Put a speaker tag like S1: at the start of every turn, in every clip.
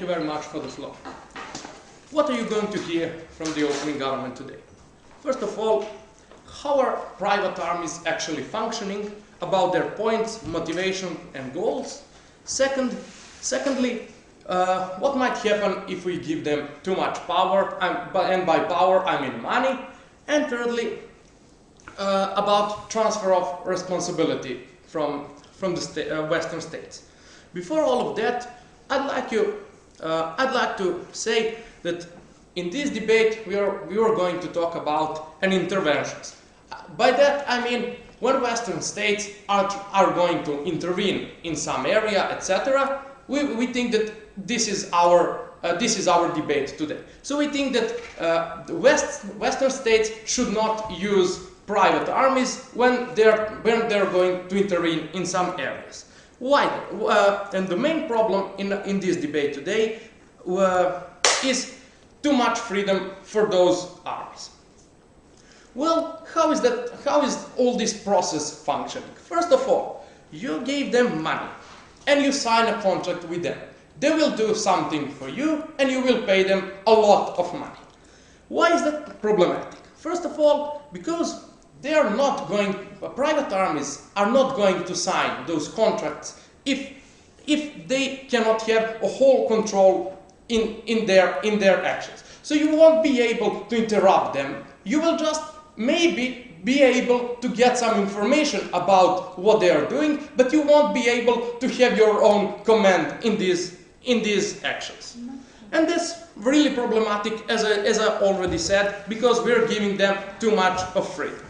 S1: you very much for the floor. What are you going to hear from the opening government today? First of all, how are private armies actually functioning, about their points, motivation and goals. Secondly, what might happen if we give them too much power, and by power I mean money. And thirdly, about transfer of responsibility from the Western states. Before all of that, I'd like to say that in this debate we are going to talk about an interventions. By that I mean when Western states are going to intervene in some area, etc. We think that this is our debate today. So we think that the Western states should not use private armies when they're going to intervene in some areas. Why? And the main problem in this debate today is too much freedom for those armies. Well, how is all this process functioning? First of all, you gave them money and you sign a contract with them. They will do something for you and you will pay them a lot of money. Why is that problematic? First of all, because they are not going, private armies are not going to sign those contracts if they cannot have a whole control in their actions. So you won't be able to interrupt them. You will just maybe be able to get some information about what they are doing, but you won't be able to have your own command in these actions. And that's really problematic, as I already said, because we're giving them too much of freedom.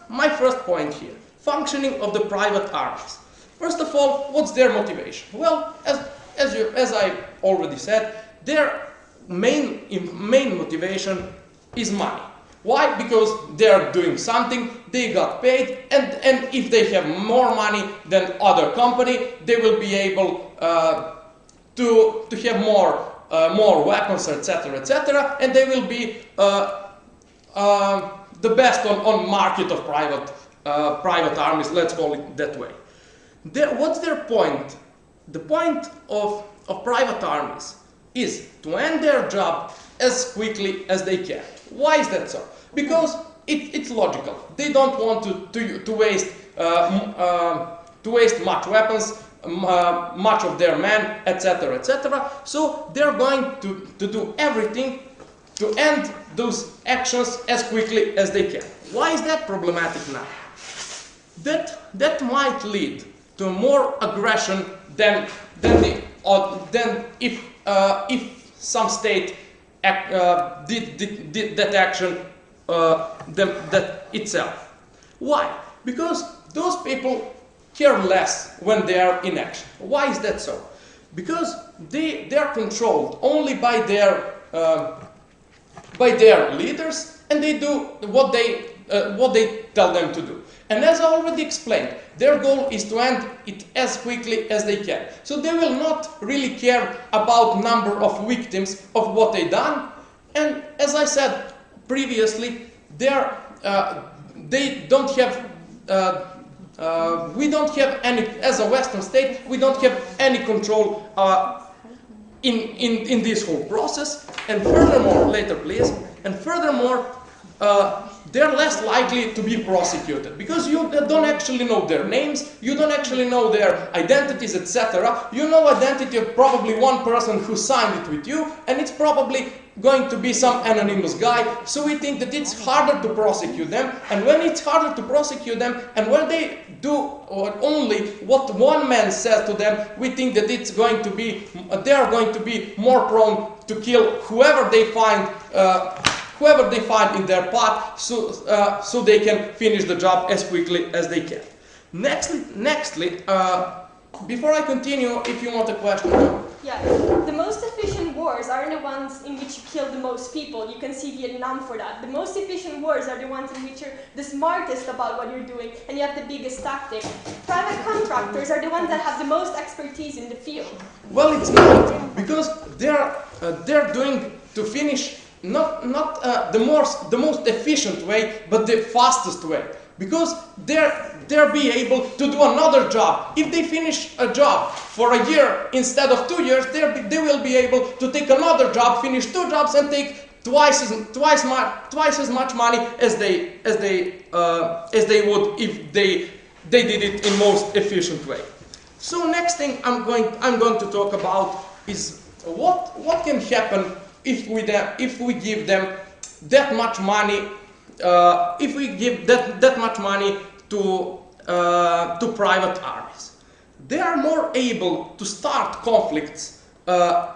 S1: My first point here, functioning of the private armies. First of all, what's their motivation? Well, as I already said, their main motivation is money. Why? Because they are doing something, they got paid, and if they have more money than other company, they will be able to have more weapons, etc., and they will be the best on market of private armies, let's call it that way. What's their point? The point of private armies is to end their job as quickly as they can. Why is that so? Because it's logical. They don't want to waste much weapons, much of their men, etc. So they're going to do everything to end those actions as quickly as they can. Why is that problematic now? That might lead to more aggression than if some state did that action that itself. Why? Because those people care less when they are in action. Why is that so? Because they are controlled only by their leaders, and they do what they tell them to do. And as I already explained, their goal is to end it as quickly as they can. So they will not really care about number of victims of what they done. And as I said previously, they don't have. We don't have any, as a Western state, we don't have any control in this whole process. And furthermore, later please, and furthermore, they're less likely to be prosecuted because you don't actually know their names, you don't actually know their identities, etc. You know identity of probably one person who signed it with you, and it's probably going to be some anonymous guy. So we think that it's harder to prosecute them, and when it's harder to prosecute them, and when they do only what one man says to them, we think that it's going to be, they are going to be more prone to kill whoever they find in their path, so they can finish the job as quickly as they can. Nextly, before I continue, if you want a question.
S2: Yeah, the most efficient wars aren't the ones in which you kill the most people. You can see Vietnam for that. The most efficient wars are the ones in which you're the smartest about what you're doing and you have the biggest tactic. Private contractors are the ones that have the most expertise in the field.
S1: Well, it's not, because they're doing to finish not the most efficient way, but the fastest way. because they'll be able to do another job. If they finish a job for a year instead of 2 years, they will be able to take another job, finish 2 jobs, and take twice as much money as they would if they did it in most efficient way. So next thing I'm going to talk about is what can happen if we give them that much money. If we give that much money to private armies, they are more able to start conflicts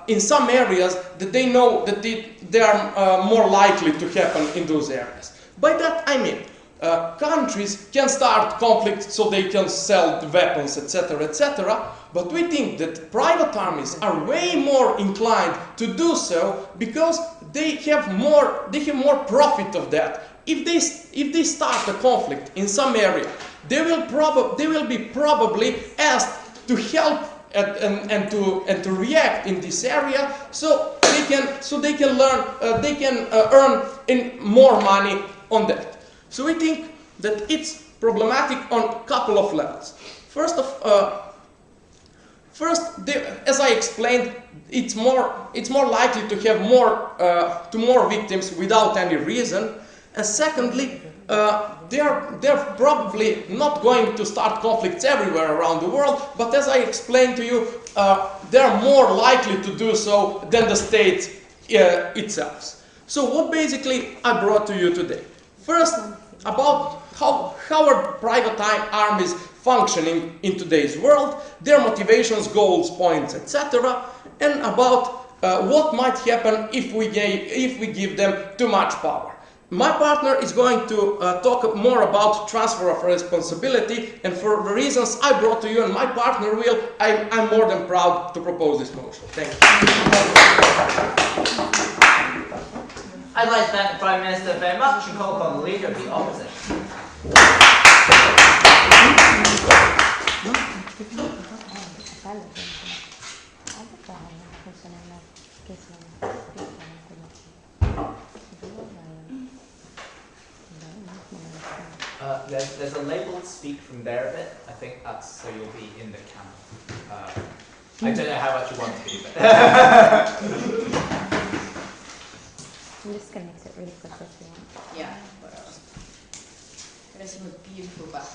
S1: in some areas that they know that they are more likely to happen in those areas. By that I mean countries can start conflicts so they can sell weapons, etc., etc. But we think that private armies are way more inclined to do so because they have more profit of that. If they start a conflict in some area, they will be probably asked to help and to react in this area, so they can earn more money on that. So we think that it's problematic on a couple of levels. First, as I explained, it's more likely to have more victims without any reason. And secondly, they're probably not going to start conflicts everywhere around the world, but as I explained to you, they're more likely to do so than the state itself. So what basically I brought to you today. First, about how are private armies functioning in today's world, their motivations, goals, points, etc., and about what might happen if we give them too much power. My partner is going to talk more about transfer of responsibility, and for the reasons I brought to you and my partner will, I'm more than proud to propose this motion. Thank you.
S3: I'd like to thank the Prime Minister very much and call upon the Leader of the Opposition. There's a labelled speak from there a bit. I think that's so you'll be in the camera. I don't know how much you want to be, but
S4: I'm just going to mix it really quick if you want.
S5: Yeah, whatever. There's a beautiful back.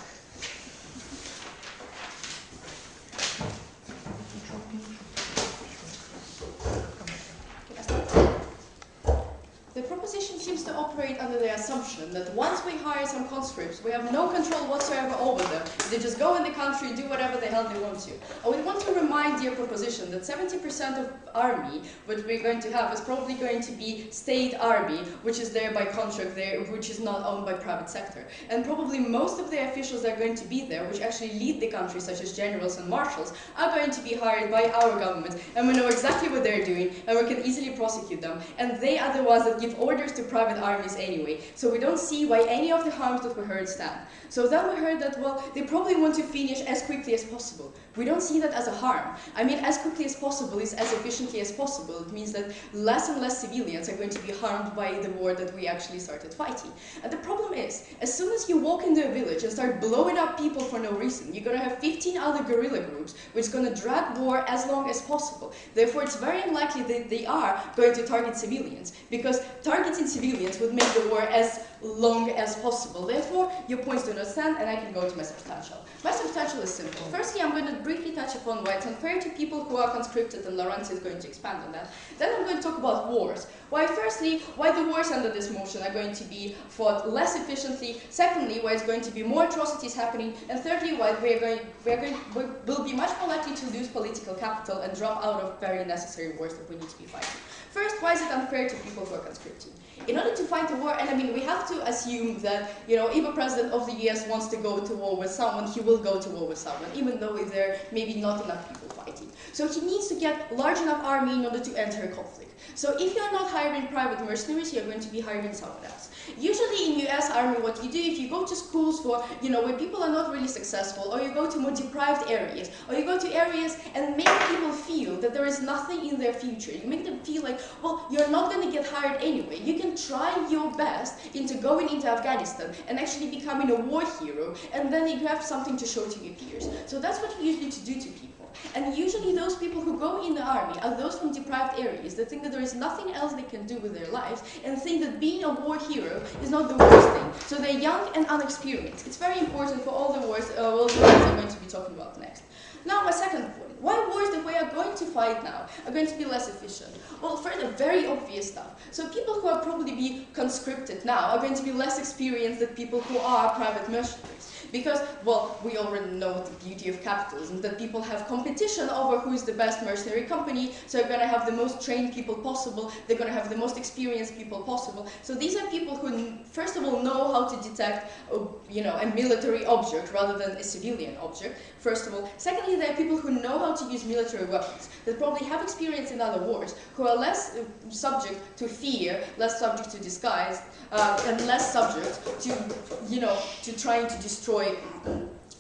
S5: The proposition seems to operate under the assumption that once we hire some conscripts, we have no control whatsoever over them. They just go in the country and do whatever the hell they want to. I would want to remind your proposition that 70% of army, which we're going to have, is probably going to be state army, which is there by contract there, which is not owned by private sector. And probably most of the officials that are going to be there, which actually lead the country, such as generals and marshals, are going to be hired by our government. And we know exactly what they're doing, and we can easily prosecute them. And they are the ones that give orders to private armies anyway. So we don't see why any of the harms that we heard stand. So then we heard that, well, they probably want to finish as quickly as possible. We don't see that as a harm. I mean, as quickly as possible is as efficiently as possible. It means that less and less civilians are going to be harmed by the war that we actually started fighting. And the problem is, as soon as you walk into a village and start blowing up people for no reason, you're going to have 15 other guerrilla groups, which is going to drag war as long as possible. Therefore, it's very unlikely that they are going to target civilians, because targeting civilians would make the war as long as possible. Therefore, your points do not stand, and I can go to my substantial. My substantial is simple. Firstly, I'm going to briefly touch upon why it's unfair to people who are conscripted, and Laurent is going to expand on that. Then I'm going to talk about wars. Why the wars under this motion are going to be fought less efficiently. Secondly, why it's going to be more atrocities happening. And thirdly, why we'll be much more likely to lose political capital and drop out of very necessary wars that we need to be fighting. First, why is it unfair to people who are conscripted? In order to fight a war, and I mean, we have to assume that, you know, if a president of the US wants to go to war with someone, he will go to war with someone, even though there may be not enough people fighting. So he needs to get a large enough army in order to enter a conflict. So if you're not hiring private mercenaries, you're going to be hiring someone else. Usually in US Army, what you do, if you go to schools for, where people are not really successful, or you go to more deprived areas, or you go to areas and make people feel that there is nothing in their future, you make them feel like, well, you're not going to get hired anyway. You can try your best into going into Afghanistan and actually becoming a war hero, and then you have something to show to your peers. So that's what we usually do to people. And usually those people who go in the army are those from deprived areas that think that there is nothing else they can do with their lives and think that being a war hero is not the worst thing. So they're young and unexperienced. It's very important for all the wars I'm going to be talking about next. Now my second point. Why wars that we are going to fight now are going to be less efficient? Well, first, very obvious stuff. So people who are probably be conscripted now are going to be less experienced than people who are private mercenaries. Because, well, we already know the beauty of capitalism, that people have competition over who is the best mercenary company, so they're going to have the most trained people possible, they're going to have the most experienced people possible. So these are people who, first of all, know how to detect, a military object rather than a civilian object, first of all. Secondly, there are people who know how to use military weapons, that probably have experience in other wars, who are less subject to fear, less subject to disguise, and less subject to trying to destroy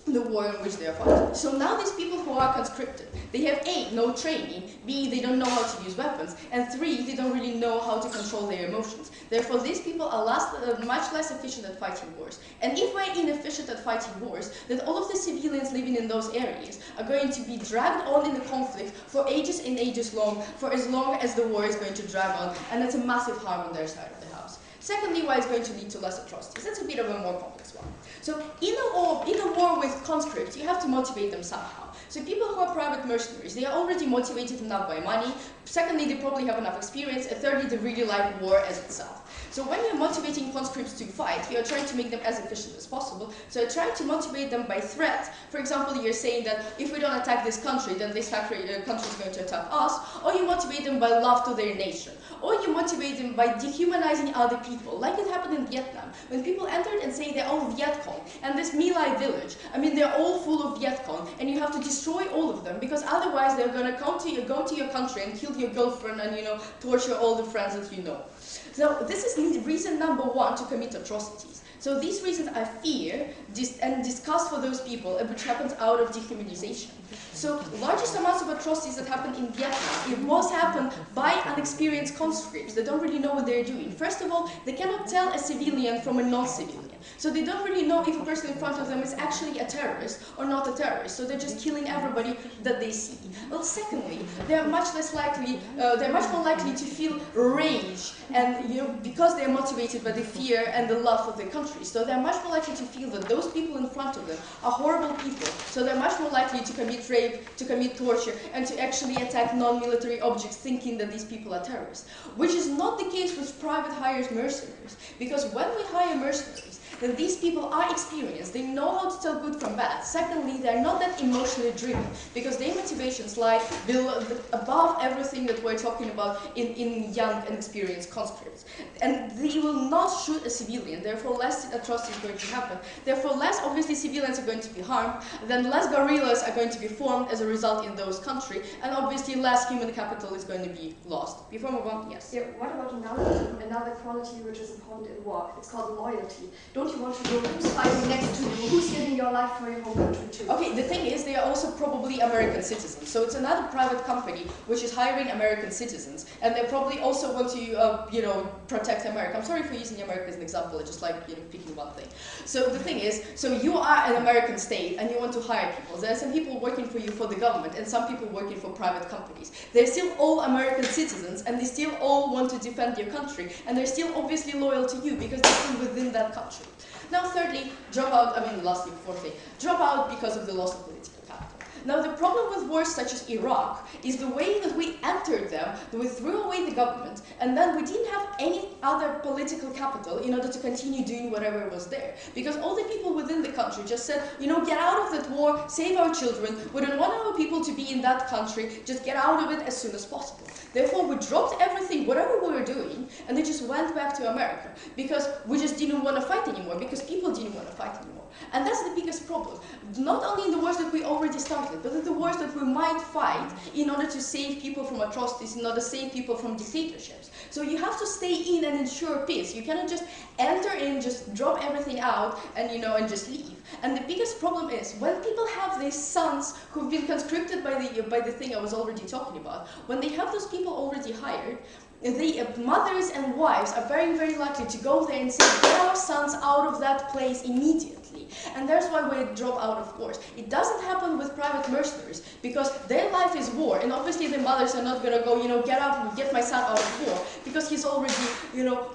S5: the war in which they are fighting. So now these people who are conscripted, they have A, no training, B, they don't know how to use weapons, and 3, they don't really know how to control their emotions. Therefore, these people are much less efficient at fighting wars. And if we're inefficient at fighting wars, then all of the civilians living in those areas are going to be dragged on in the conflict for ages and ages long, for as long as the war is going to drag on, and that's a massive harm on their side of the house. Secondly, why it's going to lead to less atrocities. That's a bit of a more complex one. So in a war with conscripts, you have to motivate them somehow. So people who are private mercenaries, they are already motivated enough by money. Secondly, they probably have enough experience. And thirdly, they really like war as itself. So when you're motivating conscripts to fight, you're trying to make them as efficient as possible. So you're trying to motivate them by threats. For example, you're saying that if we don't attack this country, then this country is going to attack us. Or you motivate them by love to their nation. Or you motivate them by dehumanizing other people, like it happened in Vietnam. When people entered and say they're all Viet Cong, and this My Lai village, they're all full of Viet Cong, and you have to destroy all of them, because otherwise they're going to go to your country and kill your girlfriend and, torture all the friends that you know. So this is reason number 1 to commit atrocities. So these reasons are fear and disgust for those people, which happens out of dehumanization. So largest amounts of atrocities that happen in Vietnam, it was happened by unexperienced conscripts. They don't really know what they're doing. First of all, they cannot tell a civilian from a non-civilian. So they don't really know if a person in front of them is actually a terrorist or not a terrorist. So they're just killing everybody that they see. Well, secondly, they're much more likely to feel rage, and because they're motivated by the fear and the love for their country. So they're much more likely to feel that those people in front of them are horrible people. So they're much more likely to commit rape, to commit torture, and to actually attack non-military objects, thinking that these people are terrorists. Which is not the case with private hired mercenaries, because when we hire mercenaries, then these people are experienced. They know how to tell good from bad. Secondly, they're not that emotionally driven, because their motivations lie above everything that we're talking about in young and experienced conscripts. And they will not shoot a civilian, therefore less atrocities are going to happen. Therefore less, obviously, civilians are going to be harmed, then less guerrillas are going to be formed as a result in those countries, and obviously less human capital is going to be lost. Before we move on, yes?
S6: Yeah, what about another quality which is important in war? It's called loyalty. Don't you want to know who's fighting next to you, who's giving your life for your home country too?
S5: Okay, the thing is, they are also probably American citizens. So it's another private company which is hiring American citizens, and they probably also want to, protect America. I'm sorry for using America as an example. I just like, picking one thing. So the thing is, so you are an American state, and you want to hire people. There are some people working for you for the government, and some people working for private companies. They're still all American citizens, and they still all want to defend your country, and they're still obviously loyal to you because they're still within that country. Now, thirdly, fourthly, drop out because of the loss of political capital. Now, the problem with wars such as Iraq is the way that we entered them, that we threw away the government, and then we didn't have any other political capital in order to continue doing whatever was there. Because all the people within the country just said, get out of that war, save our children, we don't want our people to be in that country, just get out of it as soon as possible. Therefore, we dropped everything, whatever we were doing, and they just went back to America, because we just didn't want to fight anymore, because people didn't want to fight anymore. And that's the biggest problem. Not only in the wars that we already started, but in the wars that we might fight in order to save people from atrocities, in order to save people from dictatorships. So you have to stay in and ensure peace. You cannot just enter in, just drop everything out, and and just leave. And the biggest problem is when people have these sons who've been conscripted by the thing I was already talking about. When they have those people already hired, the mothers and wives are very, very likely to go there and say, get our sons out of that place immediately. And that's why we drop out of wars. It doesn't happen with private mercenaries, because their life is war, and obviously the mothers are not going to go, get up and get my son out of war, because he's already,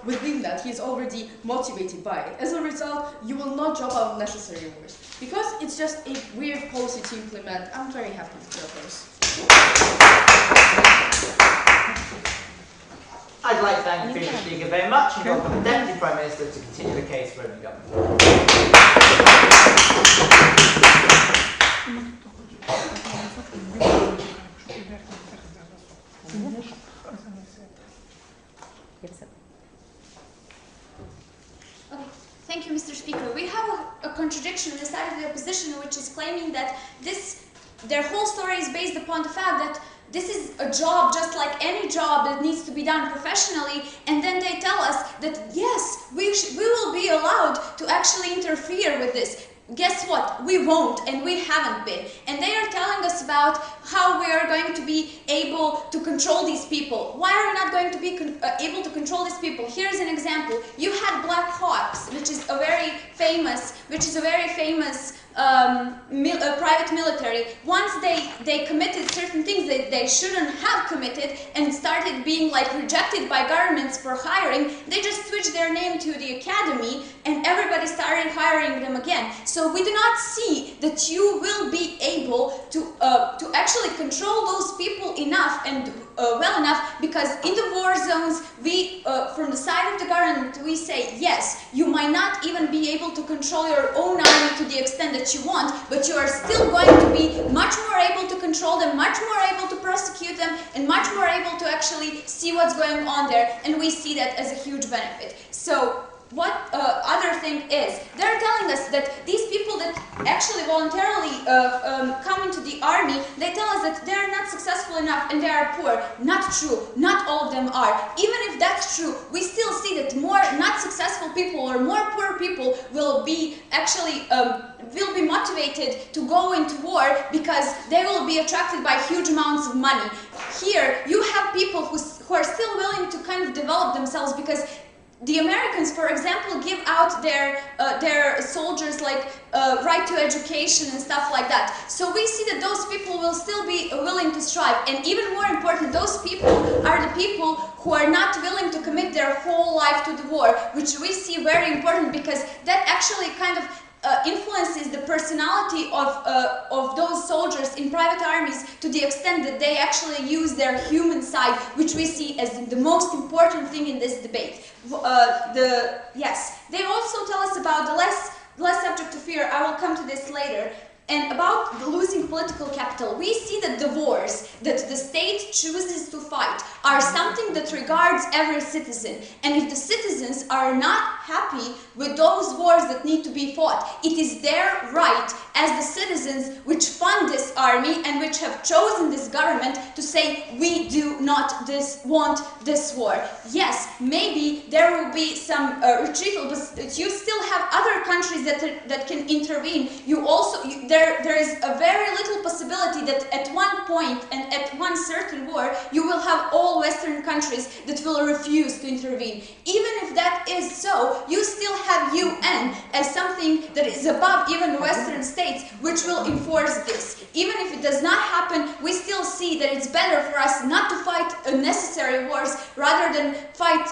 S5: within that, he's already motivated by it. As a result, you will not drop out of necessary wars, because it's just a weird policy to implement. I'm very happy with your post.
S3: I'd like to thank the previous speaker very much and welcome the Deputy Prime Minister to continue the case for open government.
S7: Okay. Thank you, Mr. Speaker. We have a contradiction on the side of the opposition, which is claiming that their whole story is based upon the fact that this is a job just like any job that needs to be done professionally, and then they tell us that yes, we will be allowed to actually interfere with this. Guess what? We won't, and we haven't been. And they are telling us about how we are going to be able to control these people. Why are we not going to be able to control these people? Here's an example. You had Black Hawks, which is a very famous private military. Once they committed certain things that they shouldn't have committed and started being rejected by governments for hiring, they just switched their name to the academy and everybody started hiring them again. So we do not see that you will be able to actually control those people enough and well enough, because in the war zones, we from the side of the government, we say yes, you might not even be able to control your own army to the extent that you want, but you are still going to be much more able to control them, much more able to prosecute them, and much more able to actually see what's going on there, and we see that as a huge benefit. So what other thing is, they're telling us that these people that actually voluntarily come into the army, they tell us that they're not successful enough and they are poor. Not true. Not all of them are. Even if that's true, we still see that more not successful people or more poor people will be actually will be motivated to go into war because they will be attracted by huge amounts of money. Here, you have people who are still willing to kind of develop themselves, because the Americans, for example, give out their soldiers right to education and stuff like that. So we see that those people will still be willing to strive. And even more important, those people are the people who are not willing to commit their whole life to the war, which we see very important, because that actually kind of influences the personality of those soldiers in private armies to the extent that they actually use their human side, which we see as the most important thing in this debate. Yes, they also tell us about the less subject to fear. I will come to this later. And about the losing political capital, we see that the wars that the state chooses to fight are something that regards every citizen. And if the citizens are not happy with those wars that need to be fought, it is their right as the citizens which fund this army and which have chosen this government to say, we do not want this war. Yes, maybe there will be some retrieval, but you still have other countries that can intervene. There is a very little possibility that at one point and at one certain war, you will have all Western countries that will refuse to intervene. Even if that is so, you still have UN as something that is above even the Western states, which will enforce this. Even if it does not happen, we still see that it's better for us not to fight unnecessary wars rather than fight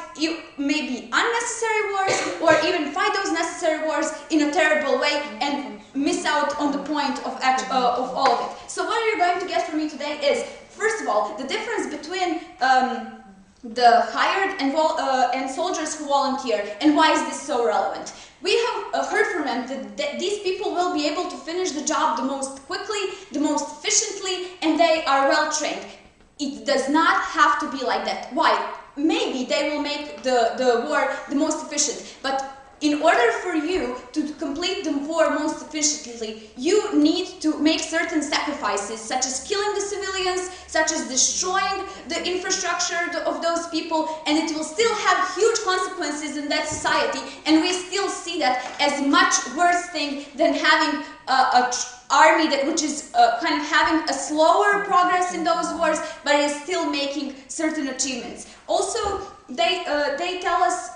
S7: maybe unnecessary wars, or even fight those necessary wars in a terrible way and miss out on the point of all of it. So what you're going to get from me today is, first of all, the difference between the hired and soldiers who volunteer, and why is this so relevant. We have heard from them that these people will be able to finish the job the most quickly, the most efficiently, and they are well trained. It does not have to be like that. Why? Maybe they will make the war the most efficient, but in order for you to complete the war most efficiently, you need to make certain sacrifices, such as killing the civilians, such as destroying the infrastructure of those people, and it will still have huge consequences in that society, and we still see that as much worse thing than having an army which is kind of having a slower progress in those wars, but is still making certain achievements. Also, they tell us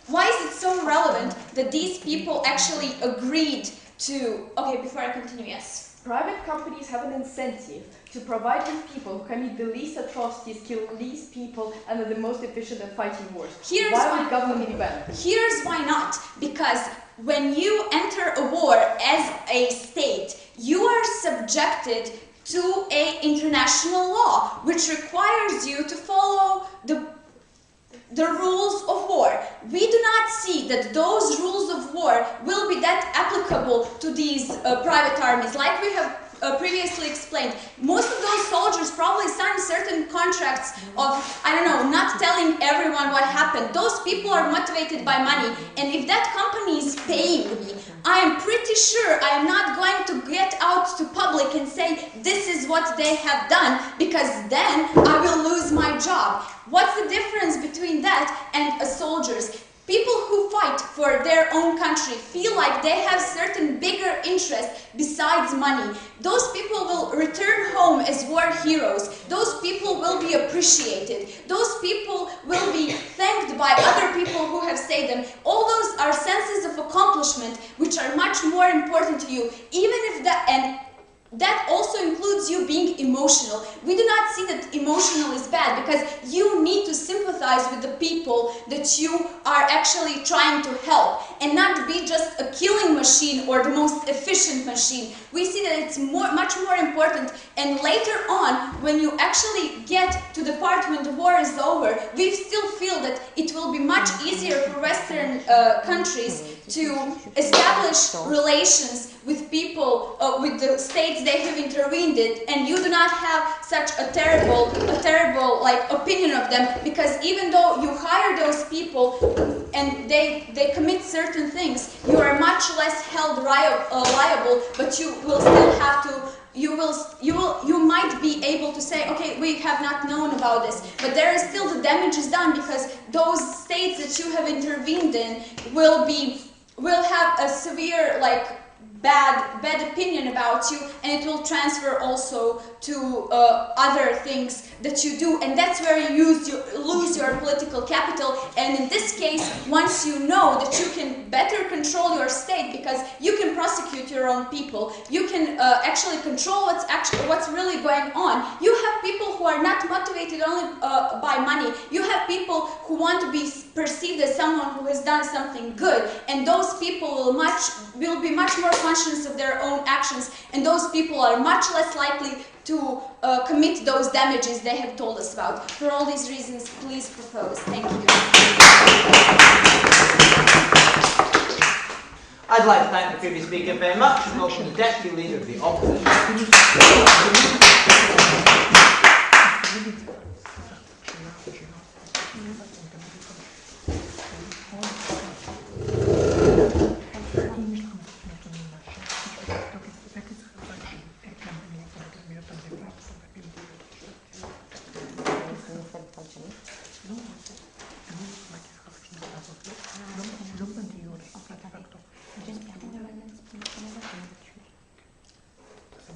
S7: why is it so relevant that these people actually agreed to... Okay, before I continue, yes.
S6: Private companies have an incentive to provide with people who commit the least atrocities, kill least people, and are the most efficient at fighting wars. Why would government do that?
S7: Here's why not. Because when you enter a war as a state, you are subjected to an international law, which requires you to follow the rules of war. We do not see that those rules of war will be that applicable to these private armies. Like we have previously explained, most of those soldiers probably signed certain contracts of, I don't know, not telling everyone what happened. Those people are motivated by money, and if that company is paying me, I am pretty sure I am not going to get out to public and say this is what they have done, because then I will lose my job. What's the difference between that and soldiers? People who fight for their own country feel like they have certain bigger interests besides money. Those people will return home as war heroes. Those people will be appreciated. Those people will be thanked by other people who have saved them. All those are senses of accomplishment which are much more important to you, even if that... and that also includes you being emotional. We do not see that emotional is bad, because you need to sympathize with the people that you are actually trying to help, and not be just a killing machine or the most efficient machine. We see that it's much more important, and later on, when you actually get to the part when the war is over, we still feel that it will be much easier for Western countries to establish relations with people, with the states they have intervened in, and you do not have such a terrible like opinion of them, because even though you hire those people and they commit certain things, you are much less held liable, but you will still have to. You might be able to say, okay, we have not known about this, but there is still the damage is done, because those states that you have intervened in will have a severe, like, bad opinion about you, and it will transfer also to other things that you do, and that's where you lose your political capital. And in this case, once you know that you can better control your state, because you can prosecute your own people, you can actually control what's really going on. You have people who are not motivated only by money. You have people who want to be perceived as someone who has done something good, and those people will be much more conscious of their own actions, and those people are much less likely to commit those damages they have told us about. For all these reasons, please propose. Thank you.
S8: I'd like to thank the previous speaker very much, and welcome the Deputy Leader of the Opposition.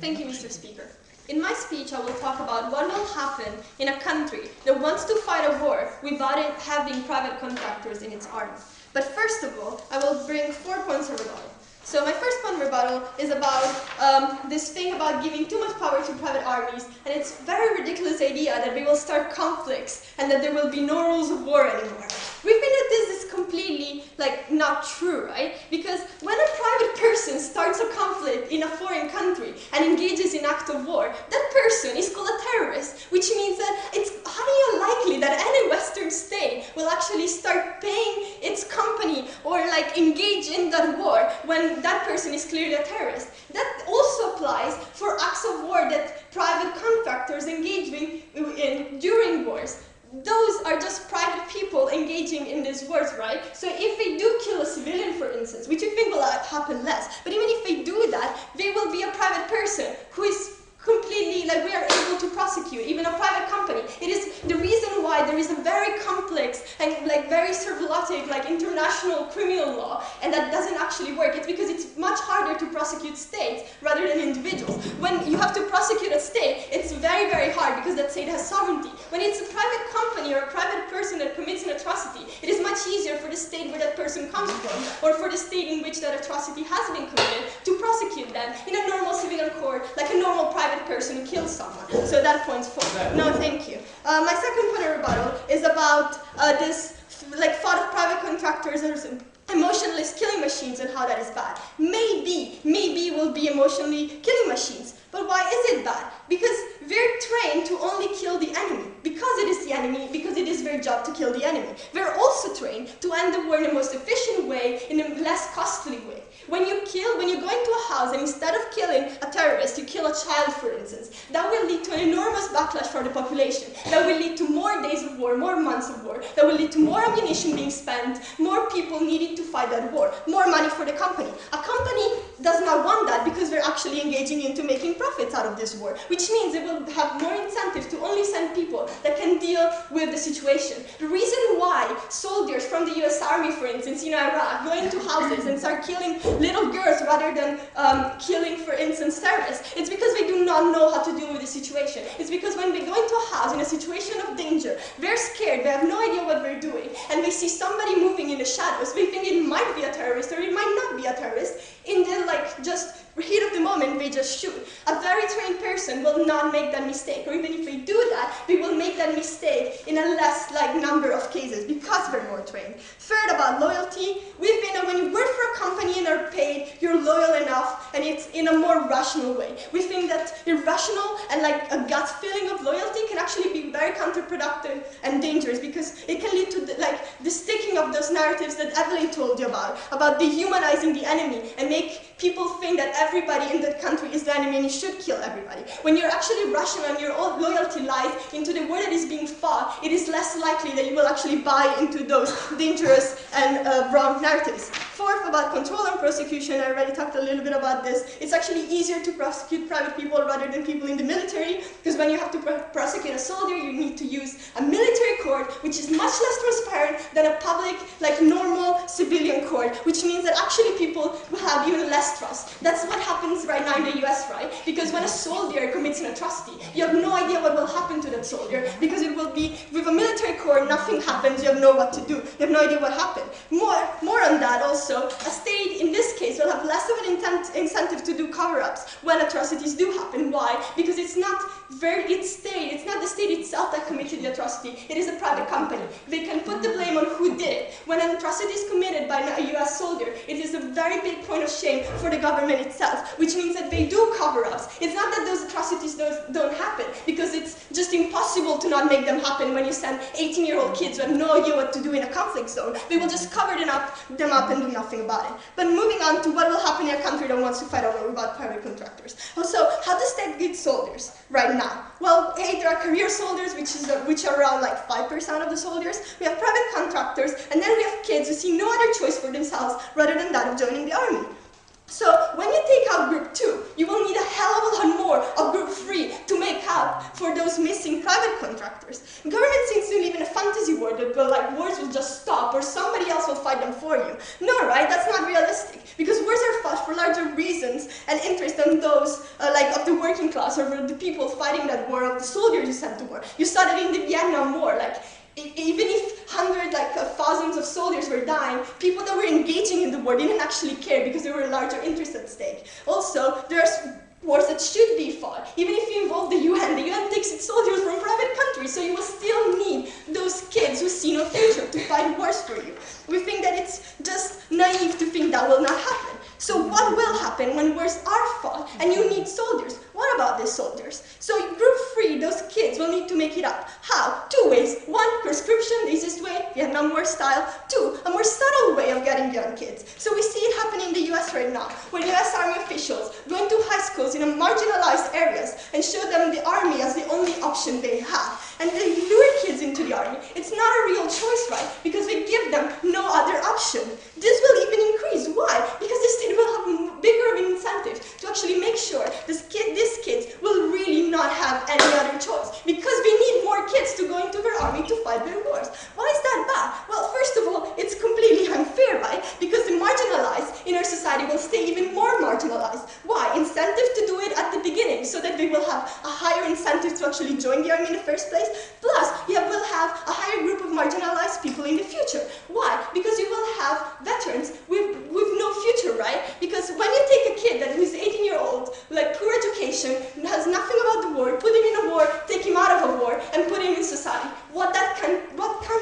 S2: Thank you, Mr. Speaker. In my speech, I will talk about what will happen in a country that wants to fight a war without it having private contractors in its army. But first of all, I will bring 4 points of rebuttal. So my first point of rebuttal is about this thing about giving too much power to private armies, and it's a very ridiculous idea that we will start conflicts and that there will be no rules of war anymore. We think that this is completely, like, not true, right? Because when a private person starts a conflict in a foreign country and engages in act of war, that person is called a terrorist, which means that it's highly unlikely that any Western state will actually start paying its company or, like, engage in that war when that person is clearly a terrorist. That also applies for acts of war that private contractors engage in during wars. those are just private people engaging in these wars, right? So if they do kill a civilian, for instance, which you think will happen less, but even if they do that, they will be a private person who is completely, like, we are able to prosecute, even a private company. It is the reason why there is a very complex and like very servolotic, like international criminal law, and that doesn't actually work. It's because it's much harder to prosecute states rather than individuals. When you have to prosecute a state, it's very, very hard because that state has sovereignty. When it's a private company or a private person that commits an atrocity, it is much easier for the state where that person comes from, or for the state in which that atrocity has been committed, to prosecute them in a normal civilian court, like a normal private person who kills someone. So that point's for. No, thank you. My second point of rebuttal is about this like thought of private contractors as emotionless killing machines and how that is bad. Maybe we'll be emotionally killing machines. But why is it bad? Because we're trained to only kill the enemy. Because it is the enemy, because it is their job to kill the enemy. We're also trained to end the war in the most efficient way, in a less costly way. When you go into a house and instead of killing a terrorist, you kill a child, for instance, that will lead to an enormous backlash for the population. That will lead to more days of war, more months of war. That will lead to more ammunition being spent, more people needing to fight that war, more money for the company. A company does not want that because we're actually engaging into making profits out of this war, which means it will have more incentive to only send people that can deal with the situation. The reason why soldiers from the US Army, for instance, in Iraq, go into houses and start killing little girls rather than killing, for instance, terrorists, it's because they do not know how to deal with the situation. It's because when they go into a house in a situation of danger, they're scared, they have no idea what they're doing, and they see somebody moving in the shadows. They think it might be a terrorist or it might not be a terrorist. In the just heat of the moment, they just shoot. A very trained person will not make that mistake, or even if they do that, they will make that mistake in a less number of cases because they're more trained. Third, about loyalty, we've been when you work for a company and are paid, you're loyal enough, and it's in a more rational way. We think that irrational and a gut feeling of loyalty can actually be very counterproductive and dangerous because it can lead to the sticking of those narratives that Evelyn told you about dehumanizing the enemy and make people think that everybody in that country is the enemy and you should kill everybody. When you're actually rational and your own loyalty lies into the war that is being fought, it is less likely that you will actually buy into those dangerous and wrong narratives. Fourth, about control and prosecution, I already talked a little bit about this. It's actually easier to prosecute private people rather than people in the military, because when you have to prosecute a soldier, you need to use a military court, which is much less transparent than a public, normal civilian court, which means that actually people will have even less trust. That's what happens right now in the US, right? Because when a soldier commits an atrocity, you have no idea what will happen to that soldier, because it will be, with a military court, nothing happens, you have no what to do. You have no idea what happened. More on that also, a state in this case will have less of an incentive to do cover-ups when atrocities do happen. Why? Because it's not the state itself that committed the atrocity, it is a private company. They can put the blame on who did it. When an atrocity is committed by a US soldier, it is a very big point of shame for the government itself, which means that they do cover-ups. It's not that those atrocities don't happen, because it's just impossible to not make them happen when you send 18-year-old kids who have no idea what to do in a conflict zone. They will just cover them up and do nothing about it. But moving on to what will happen in a country that wants to fight over about private contractors. Also, how does that get soldiers right now? Well, there are career soldiers, which are around 5% of the soldiers. We have private contractors, and then we have kids who see no other choice for themselves rather than that of joining the army. So when you take out group 2, you will need a hell of a lot more of group 3 to make up for those missing private contractors. The government seems to live in a fantasy world that wars will just stop or somebody else will fight them for you. No, right? That's not realistic, because wars are fought for larger reasons and interests than those of the working class or the people fighting that war, of the soldiers you sent to war. You started in the Vienna War, even if hundreds, thousands of soldiers were dying, people that were engaging in the war didn't actually care because there were larger interests at stake. Also, there are wars that should be fought. Even if you involve the UN takes its soldiers from private countries, so you will still need those kids who see no future to fight wars for you. We think that it's just naive to think that will not happen. So what will happen when wars are fought and you need soldiers? What about these soldiers? So group 3, those kids will need to make it up. How? 2 ways. 1, conscription, the easiest way, Vietnam War style. 2, a more subtle way of getting young kids. So we see it happening in the US right now, where US Army officials go into high schools in marginalized areas and show them the army as the only option they have. And they lure kids into to the army. It's not a real choice, right? Because we give them no other option. This will even increase. Why? Because the state will have bigger of an incentive to actually make sure these kids will really not have any other choice. Because we need more kids to go into their army to fight their wars. Why is that bad? Well, first of all, it's completely unfair, right? Because the marginalized in our society will stay even more marginalized. Why? Incentive to do it at the beginning, so that they will have a higher incentive to actually join the army in the first place. Plus, you will have a higher group of marginalized people in the future. Why? Because you will have veterans with no future, right? Because when you take a kid that who's 18-year-old, like poor education, has nothing about the war, put him in a war, take him out of a war, and put him in society, what can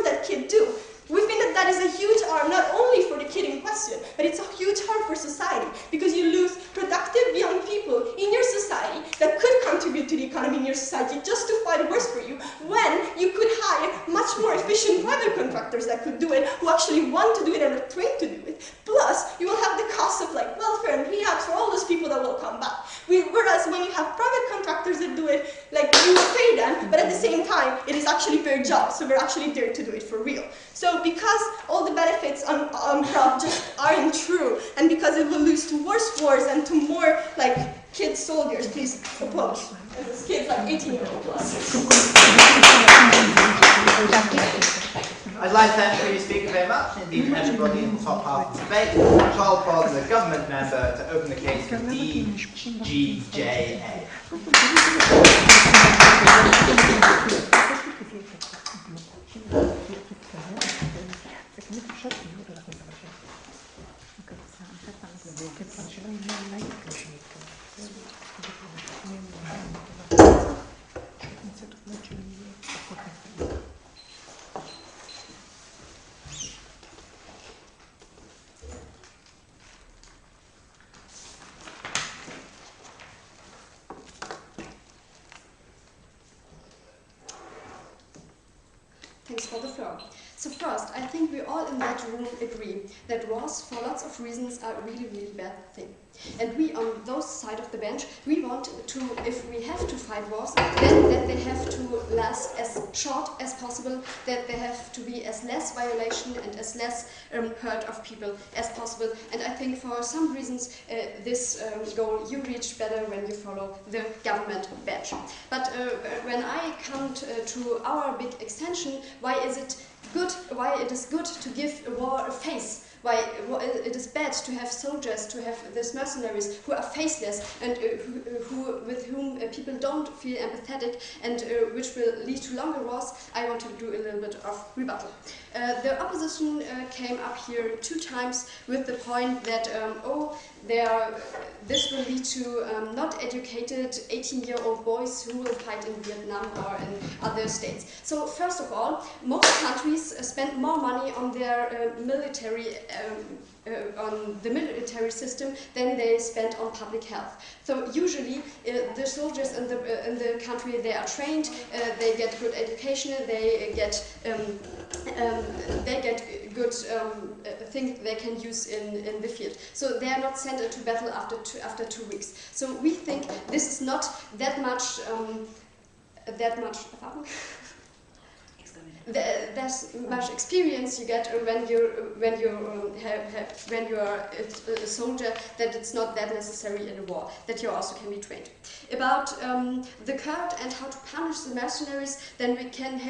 S2: that kid do? We think that that is a huge harm, not only for the kid in question, but it's a huge harm for society, because you lose productive young people in your society that could contribute to the economy in your society just to fight wars for you, when you could hire much more efficient private contractors that could do it, who actually want to do it and are trained to do it. Plus, you will have the cost of like welfare and rehabs for all those people that will come back. Whereas when you have private contractors that do it, like you pay them, but at the same time, it is actually their job, so they're actually there to do it for real. So because all the benefits on PROP just aren't true, and because it will lose to worse wars and to more like kid soldiers, please oppose. And this kid's like 18-year-old plus.
S8: I'd like to thank the previous speaker very much, and indeed everybody in the top half of the debate. I shall call the government member to open the case for DGJA.
S5: Thanks for the floor. So first, I think we all in that room agree that wars, for lots of reasons, are a really, really bad thing. And we, on those side of the bench, we want to, if we have to fight wars, then that they have to last as short as possible, that they have to be as less violation and as less hurt of people as possible. And I think for some reasons, this goal you reach better when you follow the government bench. But when I come to our big extension, why it is good to give a war a face. Why it is bad to have soldiers, to have these mercenaries who are faceless and with whom people don't feel empathetic, and which will lead to longer wars. I want to do a little bit of rebuttal. The opposition came up here 2 times with the point that this will lead to not educated 18-year-old boys who will fight in Vietnam or in other states. So first of all, most countries spend more money on their on the military system than they spend on public health. So usually the soldiers in the country, they are trained, they get good education, they get good things they can use in the field. So they are not sent into battle after 2 weeks. So we think this is not that much there's much experience you get when you are a soldier, that it's not that necessary in a war, that you also can be trained. About the court and how to punish the mercenaries, then we can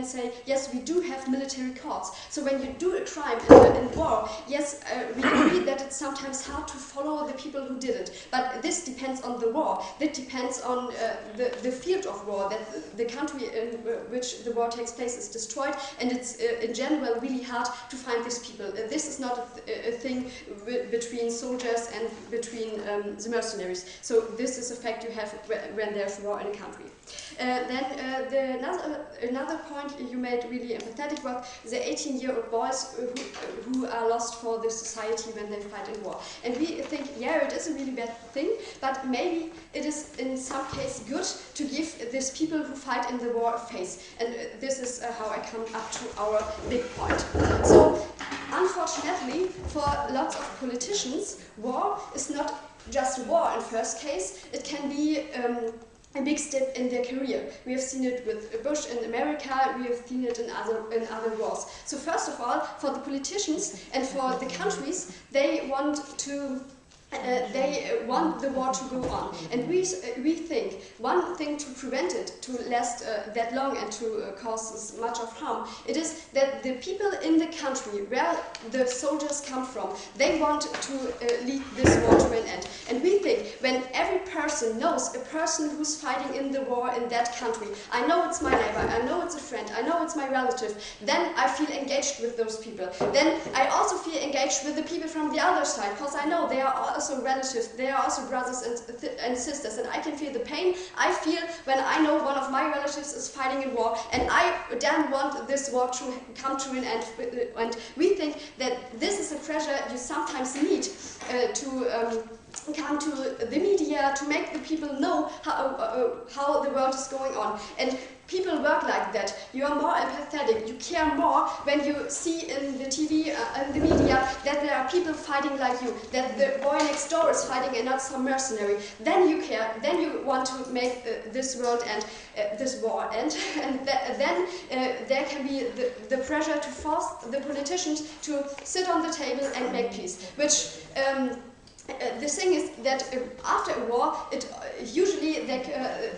S5: say, yes, we do have military courts. So when you do a crime in war, yes, we agree that it's sometimes hard to follow the people who did it, but this depends on the war. That depends on the field of war, that the country in which the war takes place is destroyed, and it's in general really hard to find these people. This is not a thing between soldiers and between the mercenaries. So this is a fact you have when there's war in a country. Then another point you made really empathetic was the 18-year-old boys who are lost for the society when they fight in war. And we think, yeah, it is a really bad thing, but maybe it is in some case good to give these people who fight in the war a face. And this is how I come up to our big point. So, unfortunately, for lots of politicians, war is not just war in first case. It can be a big step in their career. We have seen it with Bush in America, we have seen it in other wars. So first of all, for the politicians and for the countries, they want the war to go on, and we think one thing to prevent it to last that long and to cause as much of harm, it is that the people in the country where the soldiers come from, they want to lead this war to an end. And we think when every person knows a person who's fighting in the war in that country, I know it's my neighbor, I know it's a friend, I know it's my relative, then I feel engaged with those people. Then I also feel engaged with the people from the other side, because I know they are also relatives, they are also brothers and sisters, and I can feel the pain I feel when I know one of my relatives is fighting in war, and I damn want this war to come to an end. And we think that this is a pressure you sometimes need to come to the media, to make the people know how the world is going on. And people work like that. You are more empathetic, you care more when you see in the TV and the media that there are people fighting like you, that the boy next door is fighting and not some mercenary. Then you care, then you want to make this world end, this war end, and then there can be the pressure to force the politicians to sit on the table and make peace, which the thing is that after a war, usually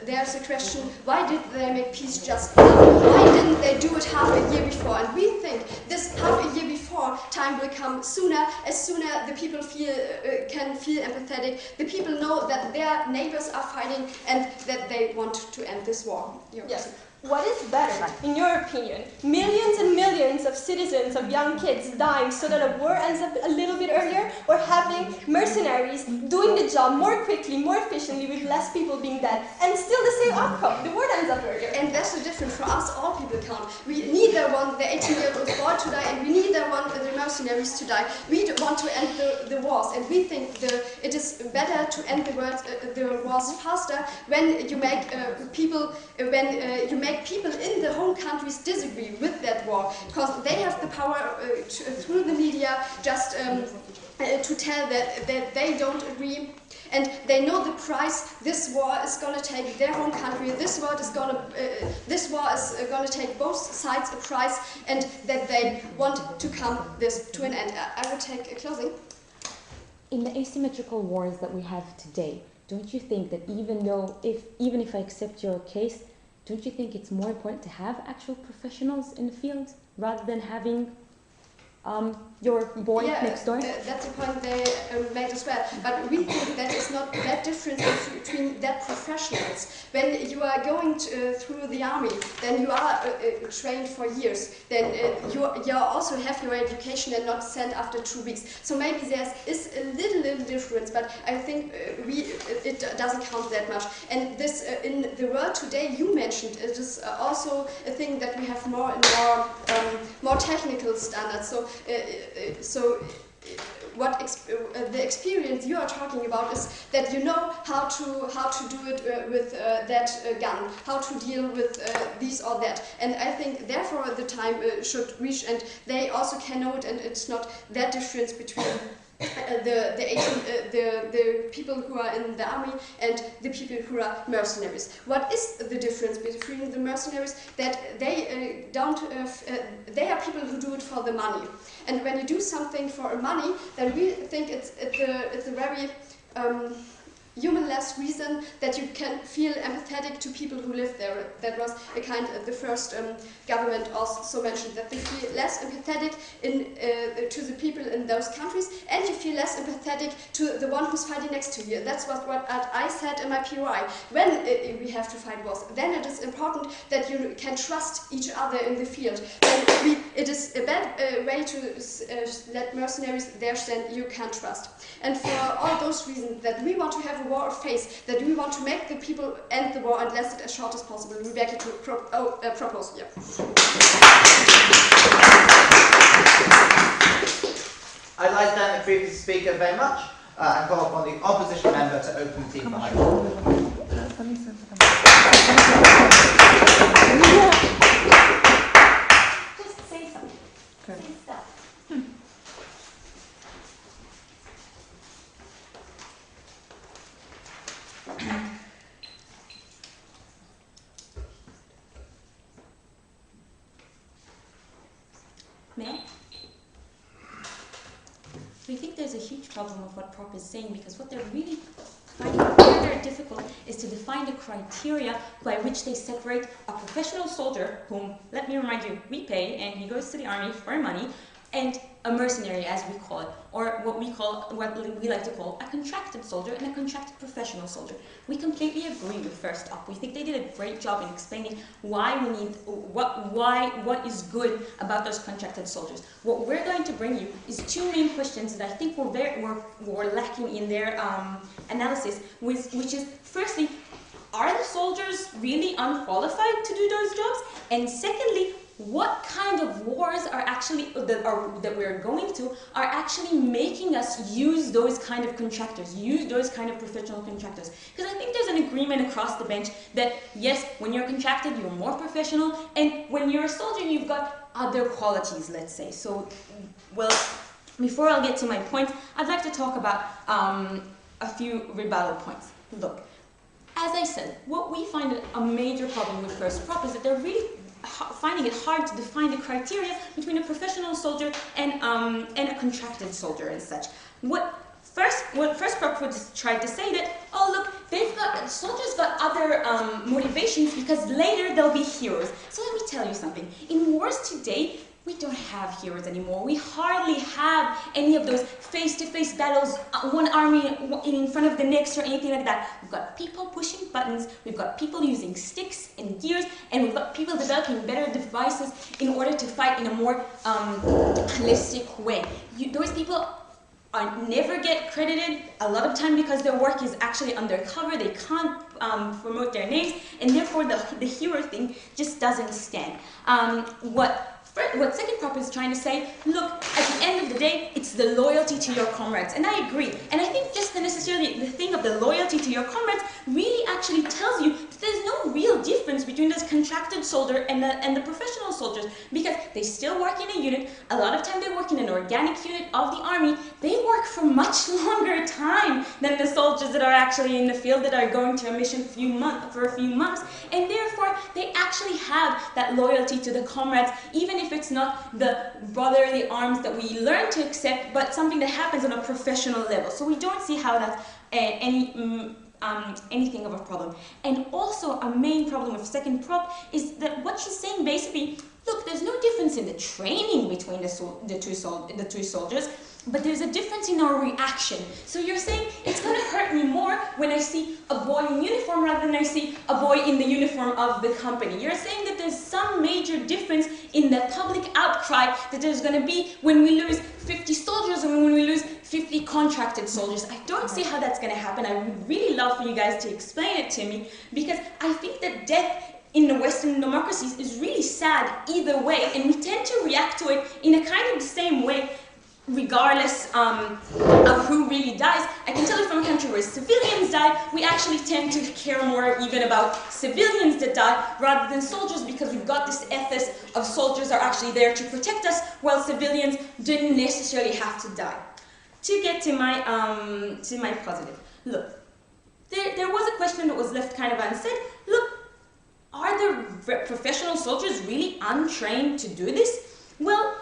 S5: there's a question, why did they make peace just now? Why didn't they do it half a year before? And we think this half a year before time will come sooner, as sooner the people can feel empathetic, the people know that their neighbors are fighting and that they want to end this war.
S2: Yes. What is better, in your opinion? Millions and millions of citizens, of young kids dying so that a war ends up a little bit earlier, or having mercenaries doing the job more quickly, more efficiently, with less people being dead, and still the same outcome? The war ends up earlier.
S5: And that's the difference. For us, all people count. We neither want the 18-year-old boy to die, and we neither want the mercenaries to die. We want to end the wars, and we think it is better to end the wars faster when you make people in the home countries disagree with that war, because they have the power through the media just to tell that they don't agree, and they know the price this war is going to take their home country. This war is going to take both sides a price, and that they want to come to an end. I will take a closing.
S4: In the asymmetrical wars that we have today, don't you think that even if I accept your case, don't you think it's more important to have actual professionals in the field rather than having your boy next door?
S5: That's the point they made as well. But we think that is not that difference between that professionals. When you are going through the army, then you are trained for years. Then you also have your education and not sent after 2 weeks. So maybe there is a little difference, but I think it doesn't count that much. And this in the world today, you mentioned, it is also a thing that we have more and more technical standards. So the experience you are talking about is that you know how to do it with that gun, how to deal with this or that, and I think therefore the time should reach, and they also can know it, and it's not that difference between the people who are in the army and the people who are mercenaries. What is the difference between the mercenaries? That they they are people who do it for the money, and when you do something for money, then we think it's a very humanless reason that you can feel empathetic to people who live there. That was a kind of the first government also mentioned, that they feel less empathetic to the people in those countries, and you feel less empathetic to the one who's fighting next to you. That's what I said in my POI. When we have to fight wars, then it is important that you can trust each other in the field. Then it is a bad way to let mercenaries there stand you can't trust. And for all those reasons, that we want to have a war of faith, that we want to make the people end the war and last it as short as possible, we beg you to propose. Yeah.
S8: I'd like to thank the previous speaker very much and call upon the opposition member to open the team behind him.
S2: Just say something. Say stuff.
S4: May I? We think there's a huge problem with what Prop is saying, because what they're really finding very difficult is to define the criteria by which they separate a professional soldier, whom, let me remind you, we pay and he goes to the army for money, and a mercenary, as we call it, or what we like to call a contracted soldier and a contracted professional soldier. We completely agree with First Up. We think they did a great job in explaining why we need, what is good about those contracted soldiers. What we're going to bring you is two main questions that I think were lacking in their analysis, which is, firstly, are the soldiers really unqualified to do those jobs? And secondly, what kind of wars are actually that we're going to are actually making us use those kind of contractors, use those kind of professional contractors? Because I think there's an agreement across the bench that yes, when you're contracted, you're more professional, and when you're a soldier, you've got other qualities, let's say. So, well, before I'll get to my point, I'd like to talk about a few rebuttal points. Look, as I said, what we find a major problem with First Prop is that they're really finding it hard to define the criteria between a professional soldier and a contracted soldier and such. What First Prop tried to say that, oh look, soldiers got other motivations because later they'll be heroes. So let me tell you something. In wars today, we don't have heroes anymore. We hardly have any of those face-to-face battles, one army in front of the next or anything like that. We've got people pushing buttons, we've got people using sticks and gears, and we've got people developing better devices in order to fight in a more holistic way. Those people never get credited a lot of time because their work is actually undercover. They can't promote their names, and therefore the hero thing just doesn't stand. What Second Prop is trying to say, look, at the end of the day, it's the loyalty to your comrades. And I agree. And I think just the thing of the loyalty to your comrades really actually tells you that there's no real difference between this contracted soldier and the professional soldiers, because they still work in a unit. A lot of time they work in an organic unit of the army. They work for much longer time than the soldiers that are actually in the field that are going to a mission for a few months. And therefore, they actually have that loyalty to the comrades, even if it's not the brotherly arms that we learn to accept, but something that happens on a professional level. So we don't see how that's anything of a problem. And also a main problem with Second Prop is that what she's saying basically, look, there's no difference in the training between the two soldiers, but there's a difference in our reaction. So you're saying it's going to hurt me more when I see a boy in uniform rather than I see a boy in the uniform of the company. You're saying that there's some major difference in the public outcry that there's going to be when we lose 50 soldiers and when we lose 50 contracted soldiers. I don't see how that's going to happen. I would really love for you guys to explain it to me, because I think that death in the Western democracies is really sad either way, and we tend to react to it in a kind of the same way regardless of who really dies. I can tell you from a country where civilians die, we actually tend to care more even about civilians that die rather than soldiers, because we've got this ethos of soldiers are actually there to protect us, while civilians didn't necessarily have to die. To get to my positive, look, there was a question that was left kind of unsaid. Look, are the professional soldiers really untrained to do this? Well,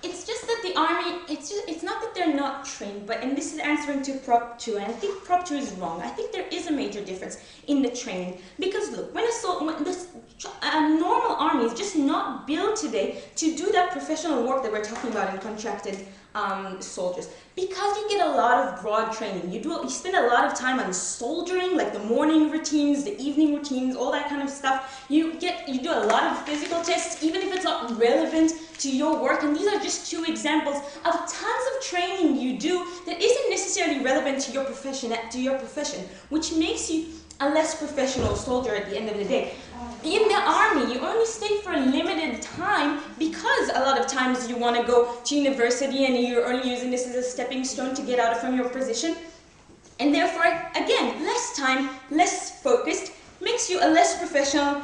S4: it's just that the army, it's not that they're not trained, and this is answering to Prop 2, and I think Prop 2 is wrong. I think there is a major difference in the training, because look, a normal army is just not built today to do that professional work that we're talking about in contracted soldiers, because you get a lot of broad training. You spend a lot of time on soldiering, like the morning routines, the evening routines, all that kind of stuff. You do a lot of physical tests, even if it's not relevant to your work. And these are just two examples of tons of training you do that isn't necessarily relevant to your profession, which makes you a less professional soldier at the end of the day. In the army, you only stay for a limited time because a lot of times you want to go to university and you're only using this as a stepping stone to get out from your position. And therefore, again, less time, less focused, makes you a less professional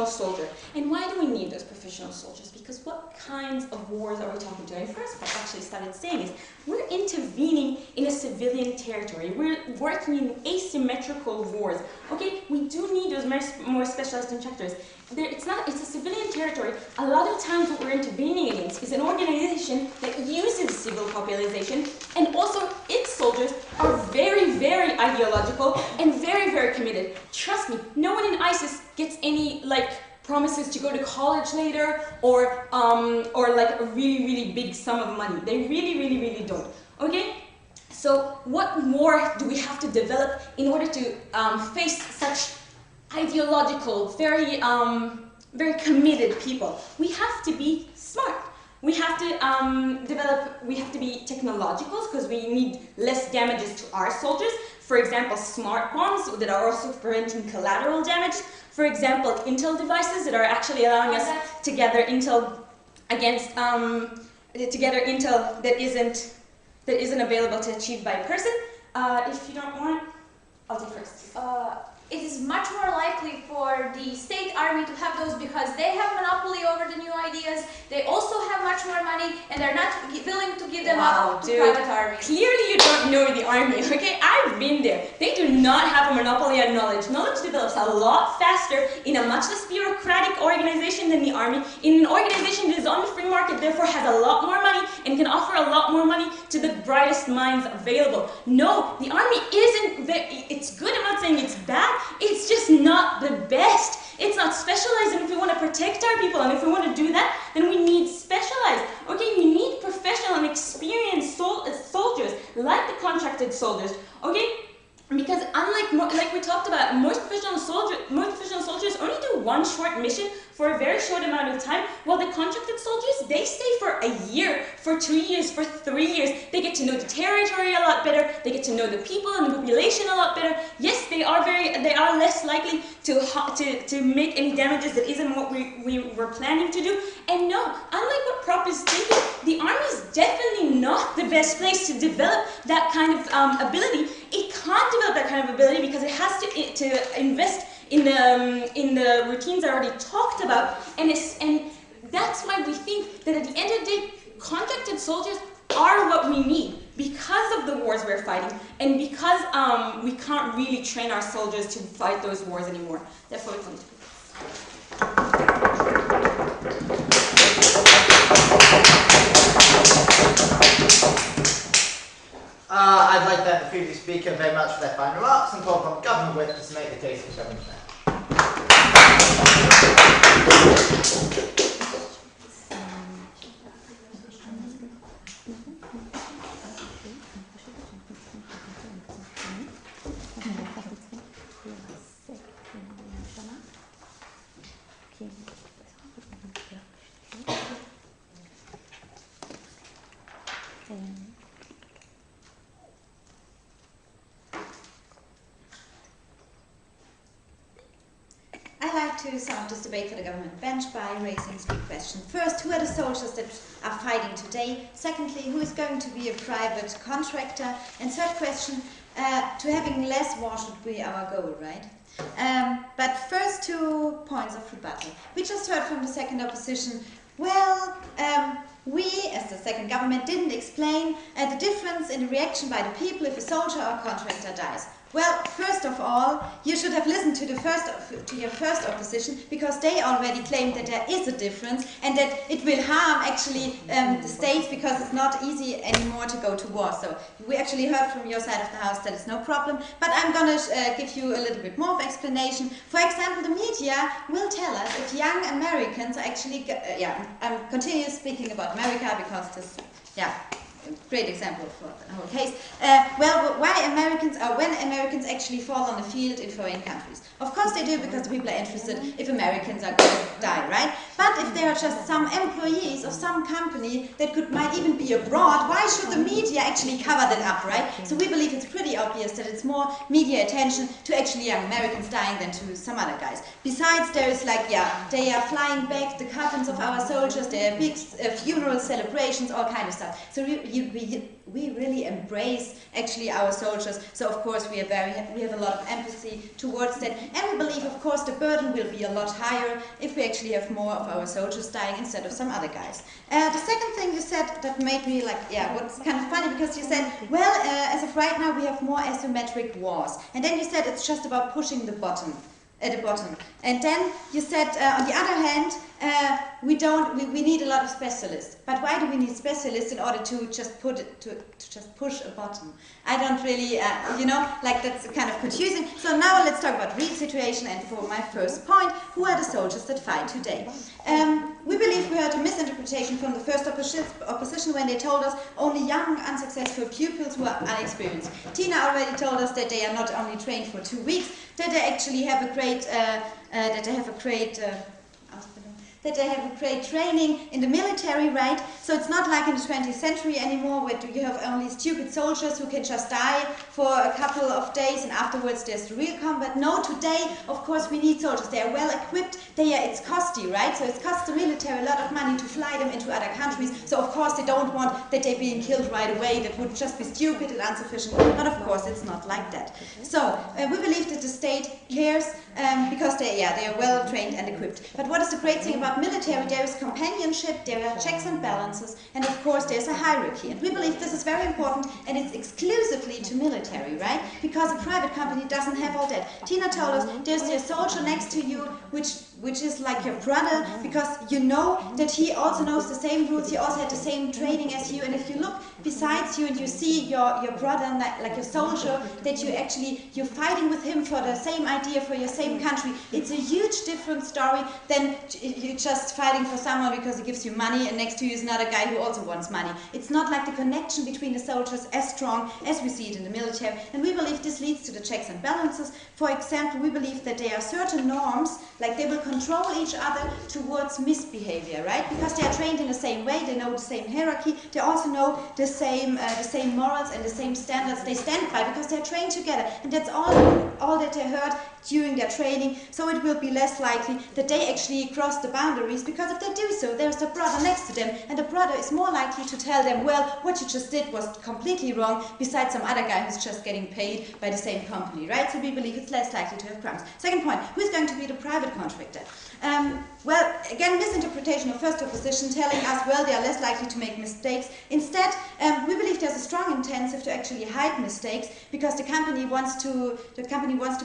S4: soldier. And why do we need those professional soldiers? Because what kinds of wars are we talking to? And first, what I actually started saying is, we're intervening in a civilian territory. We're working in asymmetrical wars. Okay, we do need those more specialized instructors. It's a civilian territory. A lot of times what we're intervening against is an organization that uses civil population, and also its soldiers are very, very ideological and very, very committed. Trust me, no one in ISIS gets any promises to go to college later or like a really, really big sum of money. They really, really, really don't. Okay? So what more do we have to develop in order to face such ideological, very, very committed people? We have to be smart. We have to we have to be technological because we need less damages to our soldiers. For example, smart bombs that are also preventing collateral damage. For example, intel devices that are actually allowing us to gather intel against, intel that isn't available to achieve by a person. If you don't want, I'll take first.
S7: It is much more likely for the state army to have those because they have monopoly over the new ideas. They also have much more money, and they're not willing to give them up to private armies.
S4: Clearly you don't know the army, okay? I've been there. They do not have a monopoly on knowledge. Knowledge develops a lot faster in a much less bureaucratic organization than the army, in an organization that is on the free market, therefore has a lot more money and can offer a lot more money to the brightest minds available. No, the army isn't, it's good, I'm not saying it's bad, it's just not the best. It's not specialized, and if we want to protect our people, and if we want to do that, then we need specialized. Okay, we need professional and experienced soldiers, like the contracted soldiers. Okay, because unlike like we talked about, most professional soldiers only do one short mission for a very short amount of time, while the contracted soldiers, they stay for a year, for 2 years, for 3 years. They get to know the territory a lot better, they get to know the people and the population a lot better. Yes, they are less likely to make any damages that isn't what we were planning to do. And no, unlike what Prop is thinking, the army is definitely not the best place to develop that kind of ability. It can't develop that kind of ability because it has to invest in the routines I already talked about, and that's why we think that at the end of the day, contracted soldiers are what we need because of the wars we're fighting, and because we can't really train our soldiers to fight those wars anymore. Therefore, we come to
S8: I'd like to thank the previous speaker very much for their fine remarks and call upon government witness to make the case for government now.
S9: I'd like to sum up this debate for the government bench by raising 3 questions. First, who are the soldiers that are fighting today? Secondly, who is going to be a private contractor? And third question, to having less war should be our goal, right? But first 2 points of rebuttal. We just heard from the second opposition, well, we, as the second government, didn't explain the difference in the reaction by the people if a soldier or contractor dies. Well, first of all, you should have listened to your first opposition, because they already claimed that there is a difference and that it will harm actually the states, because it's not easy anymore to go to war. So we actually heard from your side of the house that it's no problem. But I'm going to give you a little bit more of explanation. For example, the media will tell us if young Americans are actually, I'm continuing speaking about America because this, great example for the whole case. When Americans actually fall on the field in foreign countries. Of course they do, because the people are interested if Americans are going to die, right? But if there are just some employees of some company that might even be abroad, why should the media actually cover that up, right? So we believe it's pretty obvious that it's more media attention to actually young Americans dying than to some other guys. Besides, there is they are flying back the coffins of our soldiers, there are big funeral celebrations, all kind of stuff. So we really embrace actually our soldiers. So of course we have a lot of empathy towards that, and we believe, of course, the burden will be a lot higher if we actually have more of our soldiers dying instead of some other guys. The second thing you said that made me what's kind of funny, because you said, well, as of right now we have more asymmetric wars, and then you said it's just about pushing the button. at the bottom. And then you said, on the other hand, we need a lot of specialists. But why do we need specialists in order to just just push a button? I don't really, like that's kind of confusing. So now let's talk about real situation. And for my first point, who are the soldiers that fight today? We believe we heard a misinterpretation from the first opposition when they told us only young, unsuccessful pupils who are unexperienced. Tina already told us that they are not only trained for 2 weeks, that they actually have a great, that they have a great training in the military, right? So it's not like in the 20th century anymore where you have only stupid soldiers who can just die for a couple of days and afterwards there's the real combat. No, today, of course, we need soldiers. They are well equipped. It's costly, right? So it costs the military a lot of money to fly them into other countries. So of course they don't want that they're being killed right away. That would just be stupid and insufficient. But of course it's not like that. So we believe that the state cares because they are well trained and equipped. But what is the great thing about military? There is companionship, there are checks and balances, and of course there's a hierarchy. And we believe this is very important, and it's exclusively to military, right? Because a private company doesn't have all that. Tina told us there's a soldier next to you, which is like your brother, because you know that he also knows the same rules, he also had the same training as you, and if you look besides you and you see your brother, like your soldier, that you're fighting with him for the same idea, for your same country, it's a huge different story than you just fighting for someone because he gives you money and next to you is another guy who also wants money. It's not like the connection between the soldiers as strong as we see it in the military, and we believe this leads to the checks and balances. For example, we believe that there are certain norms, like they will control each other towards misbehavior, right? Because they are trained in the same way, they know the same hierarchy, they also know the same morals and the same standards they stand by because they're trained together, and that's all that they heard during their training. So it will be less likely that they actually cross the boundaries, because if they do so, there's a brother next to them, and the brother is more likely to tell them, well, what you just did was completely wrong, besides some other guy who's just getting paid by the same company, right? So we believe it's less likely to have crimes. Second point, who's going to be the private contractor? Well, again, misinterpretation of first opposition telling us, well, they are less likely to make mistakes. Instead, we believe there's a strong incentive to actually hide mistakes because the company wants to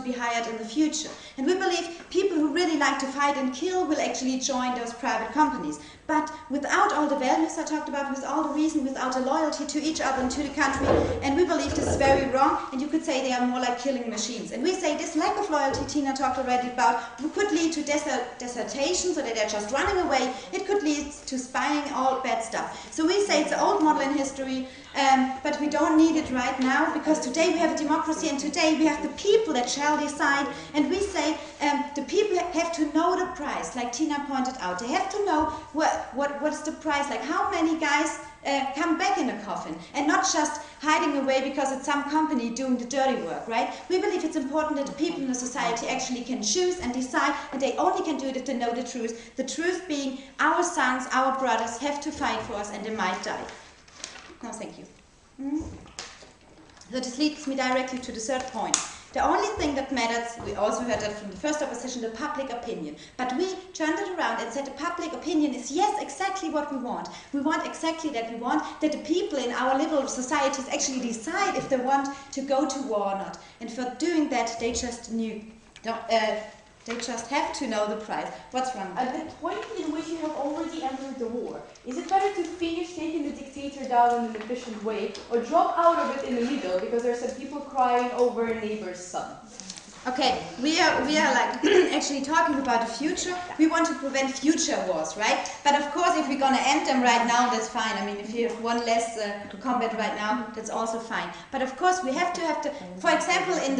S9: be hired in the future. And we believe people who really like to fight and kill will actually join those private companies. But without all the values I talked about, with all the reason, without a loyalty to each other and to the country, and we believe this is very wrong, and you could say they are more like killing machines. And we say this lack of loyalty Tina talked already about could lead to desertation, so that they're just running away. It could lead to spying, all bad stuff. So we say it's an old model in history, but we don't need it right now, because today we have a democracy, and today we have the people that shall decide, and we say the people have to know the price, like Tina pointed out. They have to know what's the price, like how many guys come back in a coffin, and not just hiding away because it's some company doing the dirty work, right? We believe it's important that the people in the society actually can choose and decide, and they only can do it if they know the truth. The truth being our sons, our brothers have to fight for us, and they might die. No, thank you. So this leads me directly to the third point. The only thing that matters, we also heard that from the first opposition, the public opinion. But we turned it around and said the public opinion is, yes, exactly what we want. We want exactly that. We want that the people in our little societies actually decide if they want to go to war or not. And for doing that, they just they just have to know the price. What's wrong?
S6: At the point in which you have already entered the war, is it better to finish taking the dictator down in an efficient way, or drop out of it in the middle because there are some people crying over a neighbor's son?
S9: Okay, we are like actually talking about the future. We want to prevent future wars, right? But of course, if we're going to end them right now, that's fine. I mean, if you have one less combat right now, that's also fine. But of course, we have to. For example, in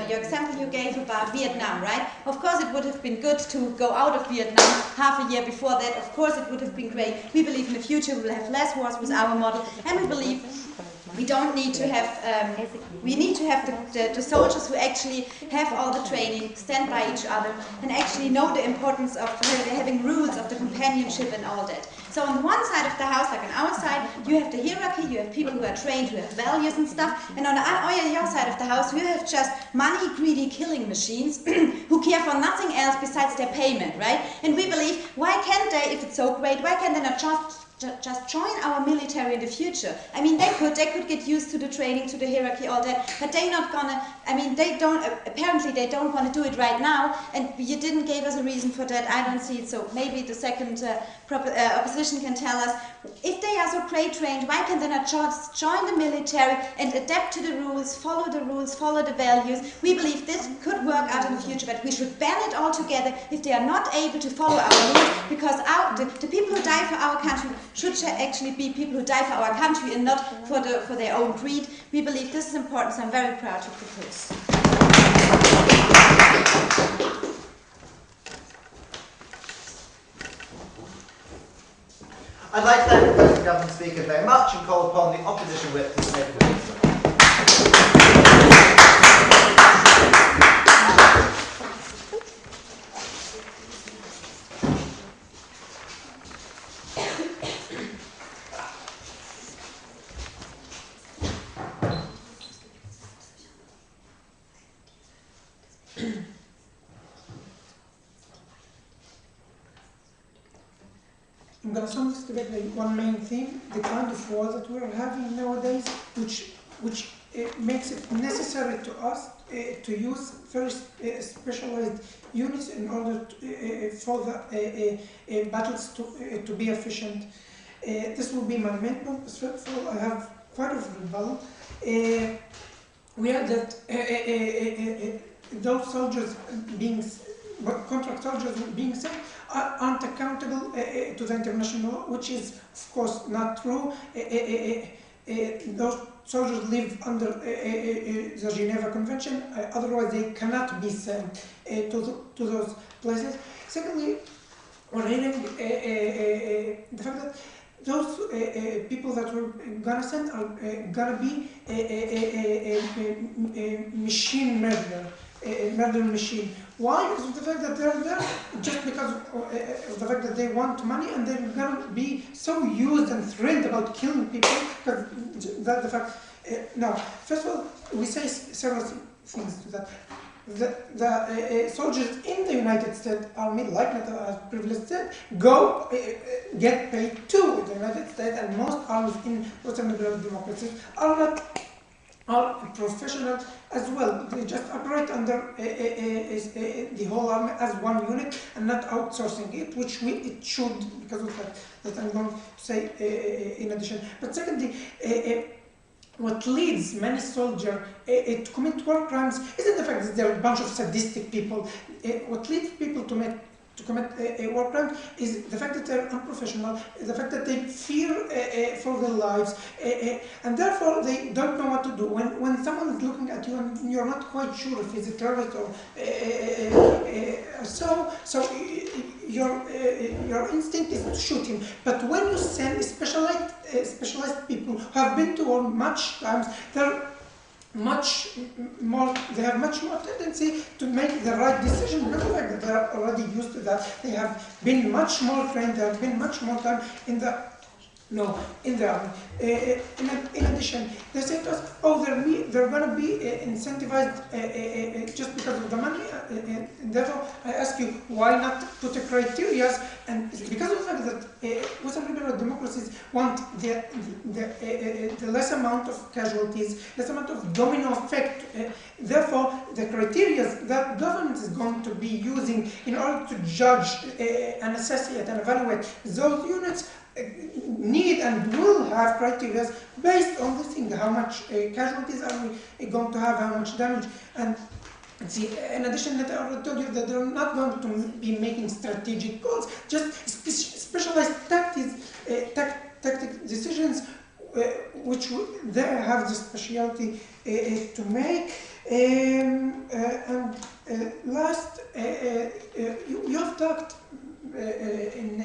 S9: your example you gave about Vietnam, right? Of course, it would have been good to go out of Vietnam half a year before that. Of course, it would have been great. We believe in the future we will have less wars with our model, and we believe we don't need to have, we need to have the soldiers who actually have all the training, stand by each other, and actually know the importance of having rules of the companionship and all that. So on one side of the house, like on our side, you have the hierarchy, you have people who are trained, who have values and stuff, and on your side of the house, you have just money-greedy killing machines who care for nothing else besides their payment, right? And we believe, why can't they, if it's so great, why can't they not just join our military in the future. I mean, they could get used to the training, to the hierarchy, all that, but they're not gonna, I mean, they don't, apparently they don't want to do it right now, and you didn't give us a reason for that. I don't see it, so maybe the second opposition can tell us, if they are so pre-trained, why can they not just join the military and adapt to the rules, follow the values? We believe this could work out in the future, but we should ban it altogether if they are not able to follow our rules, because the people who die for our country should actually be people who die for our country and not for their own greed. We believe this is important, so I'm very proud to propose.
S8: I'd like to thank the President Government Speaker very much and call upon the Opposition Whip to make a brief statement.
S10: I'm going to sum this together in one main theme: the kind of war that we're having nowadays, which makes it necessary to us to use very specialized units in order for the battles to be efficient. This will be my main point. First of all, I have quite a rebuttal. We have that those soldiers contract soldiers being sent aren't accountable to the international law, which is of course not true. Those soldiers live under the Geneva Convention, otherwise they cannot be sent to those places. Secondly, we're hearing the fact that those people that we're gonna send are gonna be machine murder machine. Why? Because of the fact that they're there just because of the fact that they want money, and they're gonna be so used and thrilled about killing people because that's the fact. Now, first of all, we say several things to that. The soldiers in the United States Army, like as previously said, go get paid to the United States, and most armies in Western liberal democracies are professional as well. They just operate under the whole army as one unit and not outsourcing it, which it should, because of that I'm going to say in addition. But secondly, what leads many soldiers to commit war crimes isn't the fact that they're a bunch of sadistic people. What leads people to commit war crimes is the fact that they're unprofessional, the fact that they fear for their lives, and therefore they don't know what to do. When someone is looking at you and you're not quite sure if he's a terrorist or so your instinct is to shoot him. But when you send specialized people who have been to war much times, they have much more tendency to make the right decision because of the fact that they are already used to that. They have been much more trained, they have been much more time in the army. In addition, they say to us, oh, they're going to be incentivized just because of the money. And therefore, I ask you, why not put a criteria? And because of the fact that Western liberal democracies want the less amount of casualties, less amount of domino effect. Therefore, the criteria that government is going to be using in order to judge and associate and evaluate those units need and will have criteria based on this thing: how much casualties are we going to have, how much damage. And see, in addition, that I already told you that they're not going to be making strategic goals, just specialized tactic decisions, which they have the specialty to make. Last, you have talked in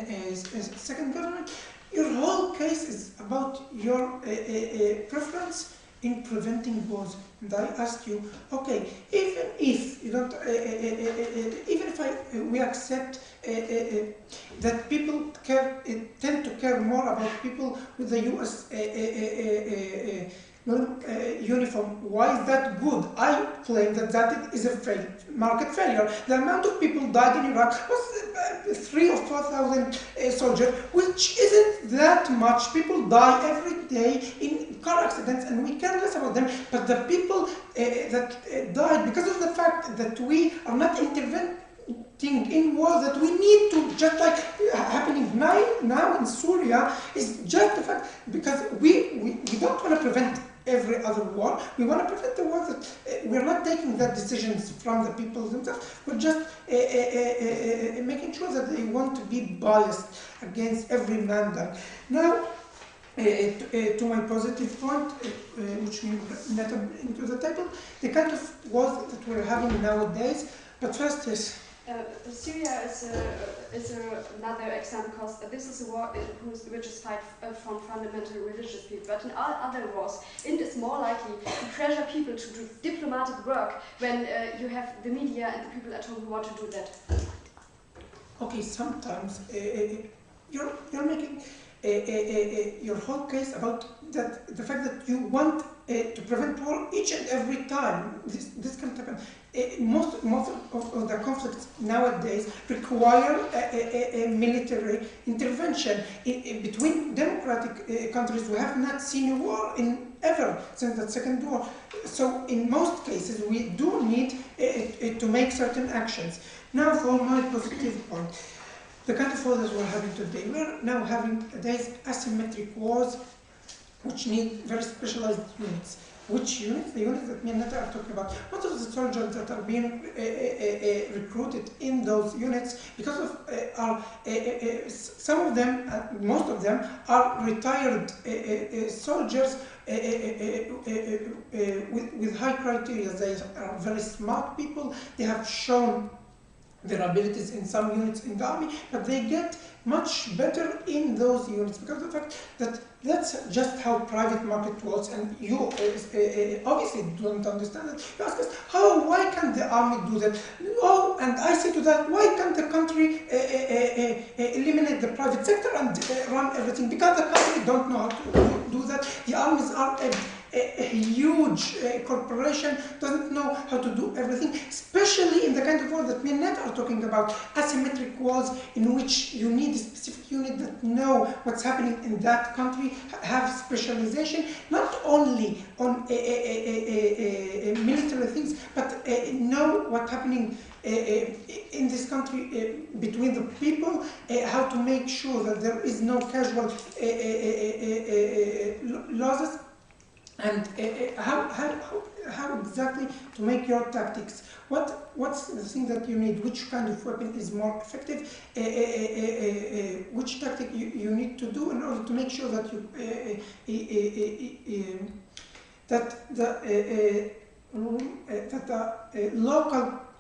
S10: second government, your whole case is about your preference in preventing wars. And I asked you, okay, even if you don't, even if we accept that people tend to care more about people with the U.S. uniform. Why is that good? I claim that is a market failure. The amount of people died in Iraq was 3,000 or 4,000 soldiers, which isn't that much. People die every day in car accidents, and we care less about them. But the people that died because of the fact that we are not intervening in war, that we need to, just like happening now in Syria, is just the fact, because we don't want to prevent every other war. We want to prevent the war that we're not taking that decisions from the people themselves. We're just making sure that they want to be biased against every man dying. Now, to my positive point, which we net into the table, the kind of wars that we're having nowadays. But first, yes.
S11: Syria is another example, because this is a war which is fight from fundamental religious people. But in all other wars, it is more likely to pressure people to do diplomatic work when you have the media and the people at home who want to do that.
S10: Okay, sometimes you're making your whole case about that, the fact that you want to prevent war each and every time. This can happen. Most of the conflicts nowadays require a military intervention. Between democratic countries, we have not seen a war ever since the Second War. So in most cases, we do need to make certain actions. Now for my positive point. The kind of wars we're having today, we're now having these asymmetric wars which need very specialized units. Which units? The units that me and Neta are talking about. Most of the soldiers that are being recruited in those units, because of some of them, most of them, are retired soldiers with high criteria. They are very smart people. They have shown their abilities in some units in the army, but they get much better in those units because of the fact that that's just how private market works, and you obviously don't understand it. You ask us, why can't the army do that? Oh, and I say to that, why can't the country eliminate the private sector and run everything? Because the country don't know how to do that. The armies are a huge corporation, doesn't know how to do everything, especially in the kind of war that me and Ned are talking about, asymmetric wars in which you need a specific unit that know what's happening in that country, have specialization, not only on military things, but know what's happening in this country between the people, how to make sure that there is no casual losses, and how exactly to make your tactics. What's the thing that you need? Which kind of weapon is more effective? Which tactic you need to do in order to make sure that you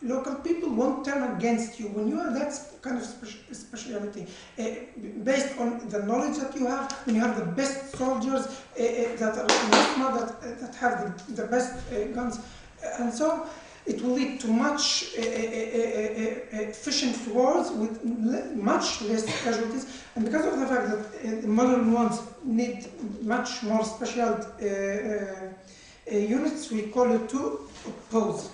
S10: local people won't turn against you. When you have that kind of speciality, based on the knowledge that you have, when you have the best soldiers that are that have the best guns, and so it will lead to much efficient wars with much less casualties. And because of the fact that the modern ones need much more special units, we call it to oppose.